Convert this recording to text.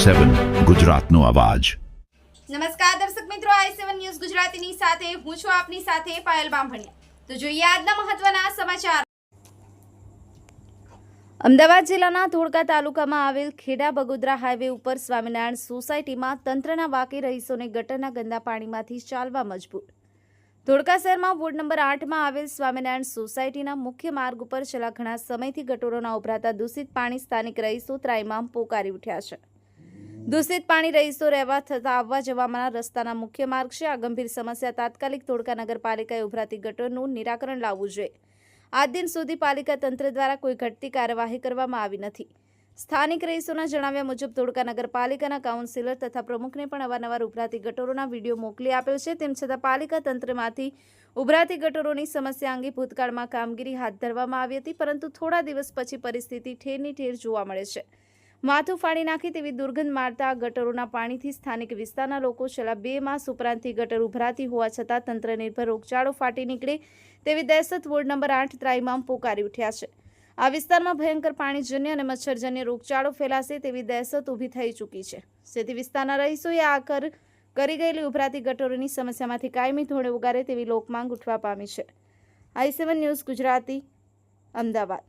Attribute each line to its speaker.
Speaker 1: i7 ગુજરાતનો અવાજ।
Speaker 2: નમસ્કાર દર્શક મિત્રો, i7 ન્યૂઝ ગુજરાતીની સાથે હું છું આપની સાથે પાયલ બામભણિયા। તો જોઈએ આજના મહત્વના સમાચાર। અમદાવાદ જિલ્લાના ધોળકા તાલુકામાં આવેલ ખેડા બગોદરા હાઈવે ઉપર સ્વામિનારાયણ સોસાયટીમાં તંત્રના વાકે રહીશોને ગટરના ગંદા પાણીમાંથી ચાલવા મજબૂર। ધોળકા શહેરમાં વોર્ડ નંબર 8માં આવેલ સ્વામિનારાયણ સોસાયટીના મુખ્ય માર્ગ ઉપર છેલ્લા ઘણા સમયથી ગટરોના ઉભરાતા દૂષિત પાણી સ્થાનિક રહીશો ત્રાહિમામ પોકારી ઉઠ્યા છે। દૂષિત પાણી રહીશો રહેવા થતા આવવા જવાના રસ્તાના મુખ્ય માર્ગ છે। આ ગંભીર સમસ્યા તાત્કાલિક ધોળકા નગરપાલિકાએ ઉભરાતી ગટરનું નિરાકરણ લાવવું જોઈએ। આજ દિન સુધી પાલિકા તંત્ર દ્વારા કોઈ ઘટતી કાર્યવાહી કરવામાં આવી નથી। સ્થાનિક રહીશોના જણાવ્યા મુજબ ધોળકા નગરપાલિકાના કાઉન્સિલર તથા પ્રમુખને પણ અવારનવાર ઉભરાતી ગટરોના વિડીયો મોકલી આપેલ છે। તેમ છતાં પાલિકા તંત્રમાંથી ઉભરાતી ગટરોની સમસ્યા અંગે ભૂતકાળમાં કામગીરી હાથ ધરવામાં આવી હતી, પરંતુ થોડા દિવસ પછી પરિસ્થિતિ ઠેરની ઠેર જોવા મળે છે। માથું ફાડી નાખી તેવી દુર્ગંધ મારતા આ ગટરોના પાણીથી સ્થાનિક વિસ્તારના લોકો છેલ્લા 2 માસ ઉપરાંતથી ગટર ઉભરાતી હોવા છતાં તંત્ર નિર્ભર રોગચાળો ફાટી નીકળે તેવી દહેશત વોર્ડ નંબર 8 ત્રાહિમામ પોકારી ઉઠ્યા છે। આ વિસ્તારમાં ભયંકર પાણીજન્ય અને મચ્છરજન્ય રોગચાળો ફેલાશે તેવી દહેશત ઊભી થઈ ચૂકી છે, જેથી વિસ્તારના રહીશોએ આખર કરી ગયેલી ઉભરાતી ગટરોની સમસ્યામાંથી કાયમી ધોરણે ઉગારે તેવી લોકમાંગ ઉઠવા પામી છે। i7 news Gujarati, Ahmedabad.